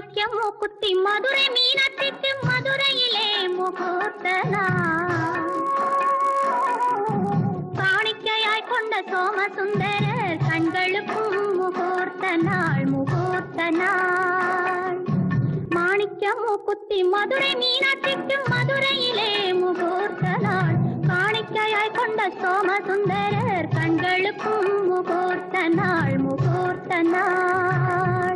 மாணிக்கம் மூக்குத்தி மதுரை மீனாட்சிக்கு மதுரையிலே முகூர்த்த நாள். காணிக்கையாய் கொண்ட சோமசுந்தர கண்களுக்கும் முகூர்த்த நாள் முகூர்த்த நாள். மாணிக்கம் மூக்குத்தி மதுரை மீனாட்சிக்கு மதுரையிலே முகூர்த்த நாள். காணிக்கையாய் கொண்ட சோமசுந்தரர் கண்களுக்கும் முகூர்த்த நாள் முகூர்த்த நாள்.